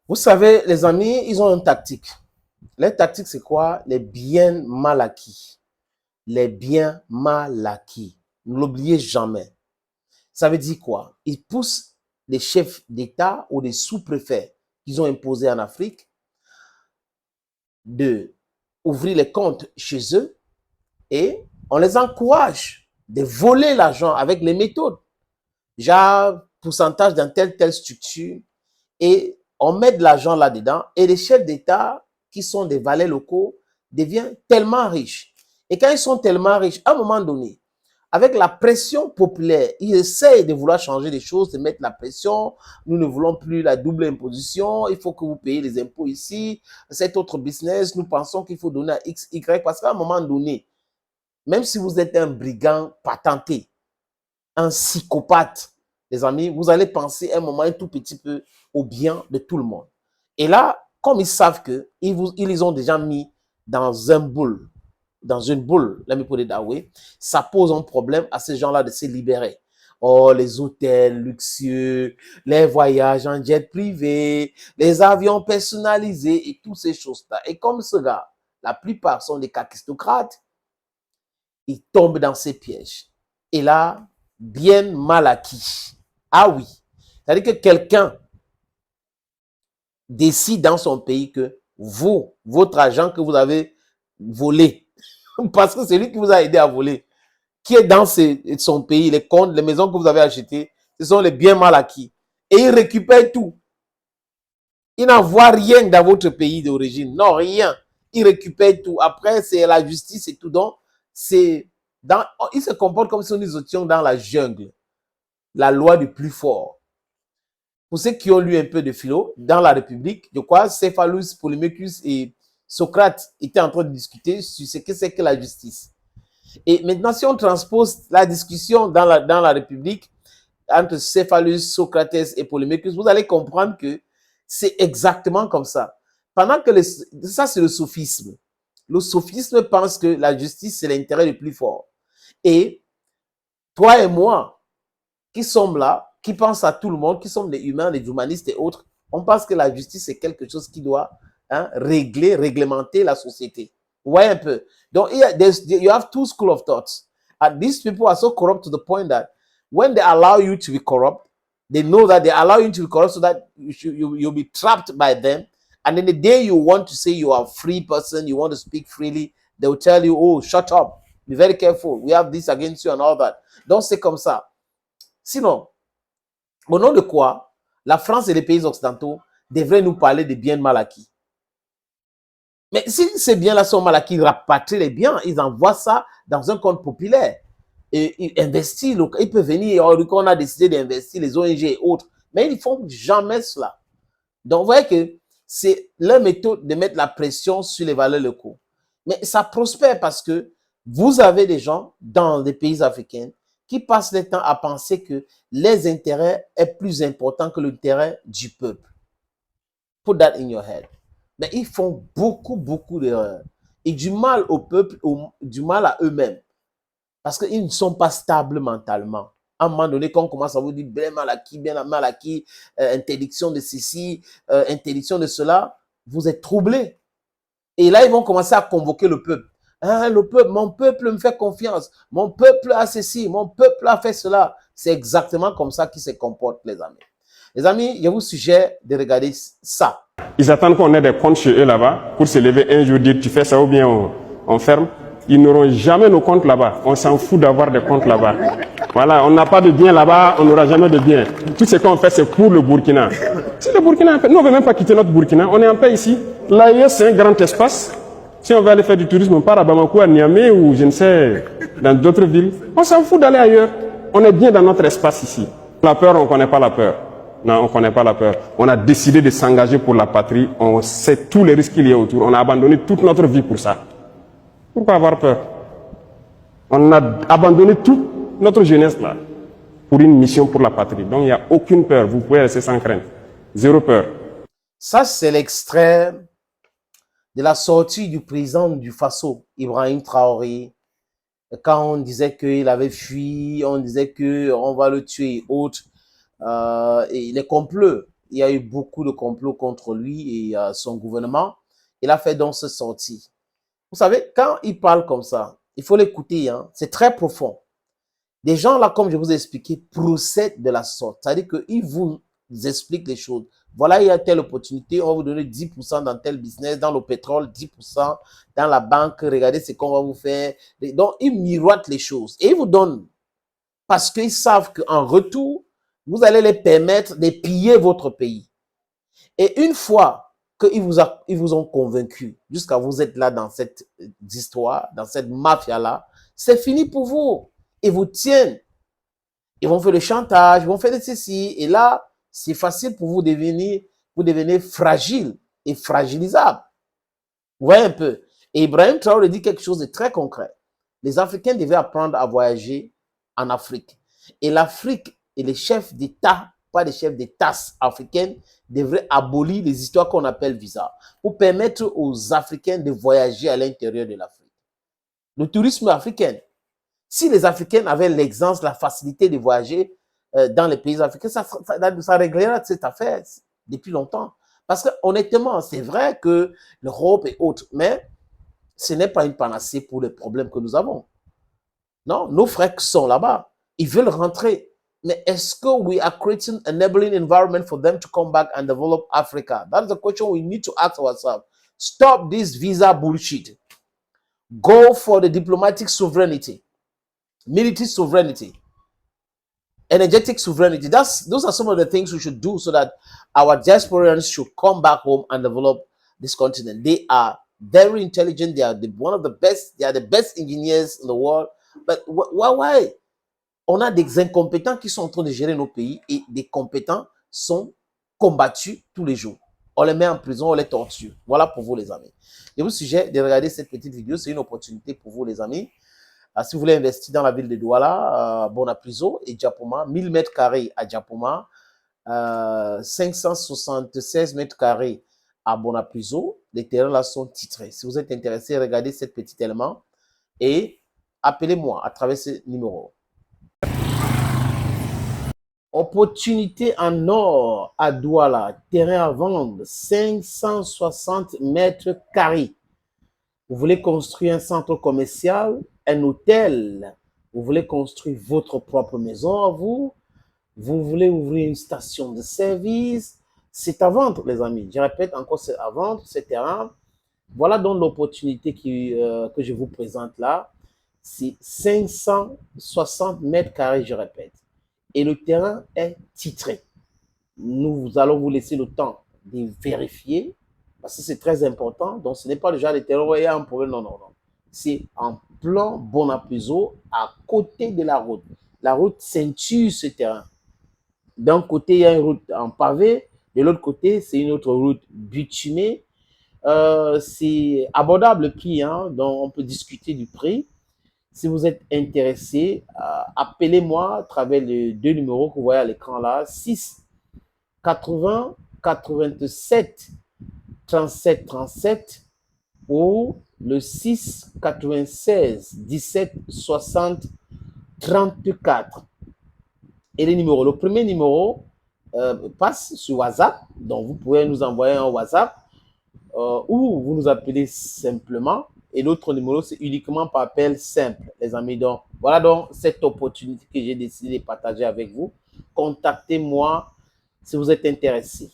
Vous savez, les amis, ils ont une tactique. Les tactiques, c'est quoi? Les biens mal acquis. Les biens mal acquis. Ne l'oubliez jamais. Ça veut dire quoi? Ils poussent les chefs d'État ou des sous-préfets qu'ils ont imposés en Afrique de ouvrir les comptes chez eux et on les encourage de voler l'argent avec les méthodes. Genre, pourcentage dans telle structure et on met de l'argent là-dedans et les chefs d'État qui sont des valets locaux deviennent tellement riches. Et quand ils sont tellement riches, à un moment donné, avec la pression populaire, ils essayent de vouloir changer les choses, de mettre la pression. Nous ne voulons plus la double imposition. Il faut que vous payiez les impôts ici. Cet autre business, nous pensons qu'il faut donner à X, Y, parce qu'à un moment donné, même si vous êtes un brigand patenté, un psychopathe, les amis, vous allez penser un moment un tout petit peu au bien de tout le monde. Et là, comme ils savent que ils les ont déjà mis dans un boule, dans une boule, ça pose un problème à ces gens-là de se libérer. Oh, les hôtels luxueux, les voyages en jet privé, les avions personnalisés et toutes ces choses-là. Et comme ce gars, la plupart sont des cacistocrates, ils tombent dans ces pièges. Et là, bien mal acquis. Ah oui. C'est-à-dire que quelqu'un décide dans son pays que vous, votre argent que vous avez volé, parce que c'est lui qui vous a aidé à voler, qui est dans son pays, les comptes, les maisons que vous avez achetées, ce sont les biens mal acquis. Et il récupère tout. Il n'envoie rien dans votre pays d'origine. Non, rien. Il récupère tout. Après, c'est la justice et tout. Donc, il se comporte comme si nous étions dans la jungle. La loi du plus fort. Pour ceux qui ont lu un peu de philo, dans la République, je crois, Céphalus, Polémicus et Socrate étaient en train de discuter sur ce que c'est que la justice. Et maintenant, si on transpose la discussion dans la République entre Céphalus, Socrates et Polémicus, vous allez comprendre que c'est exactement comme ça. Pendant que ça, c'est le sophisme. Le sophisme pense que la justice, c'est l'intérêt le plus fort. Et toi et moi, qui sommes là, qui pensent à tout le monde, qui sommes des humains, des humanistes et autres, on pense que la justice, c'est quelque chose qui doit réglementer la société. Vous voyez un peu? Donc, you have two schools of thoughts. And these people are so corrupt to the point that when they allow you to be corrupt, they know that they allow you to be corrupt so that you'll be trapped by them. And then the day you want to say you are a free person, you want to speak freely, they will tell you, oh, shut up, be very careful, we have this against you and all that. Donc, c'est comme ça. Sinon, au nom de quoi la France et les pays occidentaux devraient nous parler des biens mal acquis? Mais si ces biens-là sont mal acquis, ils rapatrient les biens, ils envoient ça dans un compte populaire. Et ils investissent, ils peuvent venir, on a décidé d'investir les ONG et autres, mais ils ne font jamais cela. Donc, vous voyez que c'est leur méthode de mettre la pression sur les valeurs locaux. Mais ça prospère parce que vous avez des gens dans les pays africains qui passent le temps à penser que les intérêts est plus important que l'intérêt du peuple. Put that in your head. Mais ils font beaucoup d'erreurs. Et du mal au peuple, du mal à eux-mêmes. Parce qu'ils ne sont pas stables mentalement. À un moment donné, quand on commence à vous dire bien mal acquis, interdiction de ceci, interdiction de cela, vous êtes troublés. Et là, ils vont commencer à convoquer le peuple. Hein, le peuple, mon peuple me fait confiance. Mon peuple a ceci, mon peuple a fait cela. C'est exactement comme ça qu'ils se comportent, les amis. Les amis, je vous suggère de regarder ça. Ils attendent qu'on ait des comptes chez eux là-bas pour se lever un jour, dire tu fais ça ou bien on ferme. Ils n'auront jamais nos comptes là-bas. On s'en fout d'avoir des comptes là-bas. Voilà, on n'a pas de biens là-bas, on n'aura jamais de biens. Tout ce qu'on fait, c'est pour le Burkina. Si le Burkina, nous on ne veut même pas quitter notre Burkina, on est en paix ici. L'AES, c'est un grand espace. Si on veut aller faire du tourisme, on part à Bamako, à Niamey ou je ne sais, dans d'autres villes. On s'en fout d'aller ailleurs. On est bien dans notre espace ici. La peur, on ne connaît pas la peur. Non, on ne connaît pas la peur. On a décidé de s'engager pour la patrie. On sait tous les risques qu'il y a autour. On a abandonné toute notre vie pour ça. Pourquoi avoir peur? On a abandonné toute notre jeunesse là pour une mission pour la patrie. Donc il n'y a aucune peur. Vous pouvez rester sans crainte. Zéro peur. Ça, c'est l'extrait de la sortie du président du Faso, Ibrahim Traoré. Quand on disait qu'il avait fui, on disait qu'on va le tuer et autres. Et les complots, il y a eu beaucoup de complots contre lui et son gouvernement. Il a fait donc ce sortie. Vous savez, quand il parle comme ça, il faut l'écouter, hein, c'est très profond. Des gens là, comme je vous ai expliqué, procèdent de la sorte. C'est-à-dire qu'ils vous expliquent les choses. Voilà, il y a telle opportunité, on va vous donner 10% dans tel business, dans le pétrole, 10% dans la banque, regardez ce qu'on va vous faire. Donc, ils miroitent les choses et ils vous donnent parce qu'ils savent qu'en retour, vous allez les permettre de piller votre pays. Et une fois qu'ils vous ont convaincu, jusqu'à vous être là dans cette histoire, dans cette mafia-là, c'est fini pour vous. Ils vous tiennent. Ils vont faire le chantage, ils vont faire de ceci. Et là, c'est facile pour vous devenir fragile et fragilisable. Vous voyez un peu. Et Ibrahim Traoré dit quelque chose de très concret. Les Africains devaient apprendre à voyager en Afrique. Et l'Afrique et les chefs d'État, pas les chefs d'État africains, devraient abolir les histoires qu'on appelle visa pour permettre aux Africains de voyager à l'intérieur de l'Afrique. Le tourisme africain. Si les Africains avaient l'exemple, la facilité de voyager dans les pays africains, ça réglerait cette affaire depuis longtemps. Parce que honnêtement, c'est vrai que l'Europe est autre, mais ce n'est pas une panacée pour les problèmes que nous avons. Non, nos frères sont là-bas. Ils veulent rentrer. Mais est-ce que we are creating an enabling environment for them to come back and develop Africa? That's the question we need to ask ourselves. Stop this visa bullshit. Go for the diplomatic sovereignty, military sovereignty, energetic sovereignty. Those are some of the things we should do so that our diasporans should come back home and develop this continent. They are very intelligent. They are one of the best. They are the best engineers in the world. But why? On a des incompétents qui sont en train de gérer nos pays et des compétents sont combattus tous les jours. On les met en prison, on les torture. Voilà pour vous, les amis. Je vous suggère de regarder cette petite vidéo. C'est une opportunité pour vous, les amis. Si vous voulez investir dans la ville de Douala, Bonapriso et Diapoma, 1000 mètres carrés à Diapoma, 576 mètres carrés à Bonapriso, les terrains là sont titrés. Si vous êtes intéressé, regardez ce petit élément et appelez-moi à travers ce numéro. Opportunité en or à Douala, terrain à vendre, 560 mètres carrés. Vous voulez construire un centre commercial, un hôtel, vous voulez construire votre propre maison à vous, vous voulez ouvrir une station de service, c'est à vendre, les amis. Je répète encore, c'est à vendre, ce terrain. Voilà donc l'opportunité que je vous présente là. C'est 560 mètres carrés, je répète. Et le terrain est titré. Nous allons vous laisser le temps de vérifier, parce que c'est très important. Donc, ce n'est pas le genre de terrain où il y a un problème. Non, non, non. C'est en plan Bonapriso, à côté de la route. La route ceinture ce terrain. D'un côté, il y a une route en pavé. De l'autre côté, c'est une autre route bitumée. C'est abordable le prix, hein, donc on peut discuter du prix. Si vous êtes intéressé, appelez-moi à travers les deux numéros que vous voyez à l'écran là, 6 80 87 37 37 ou le 6 96 17 60 34. Et les numéros, le premier numéro passe sur WhatsApp, donc vous pouvez nous envoyer un WhatsApp ou vous nous appelez simplement. Et l'autre numéro, c'est uniquement par appel simple, les amis. Donc, voilà donc cette opportunité que j'ai décidé de partager avec vous. Contactez-moi si vous êtes intéressé.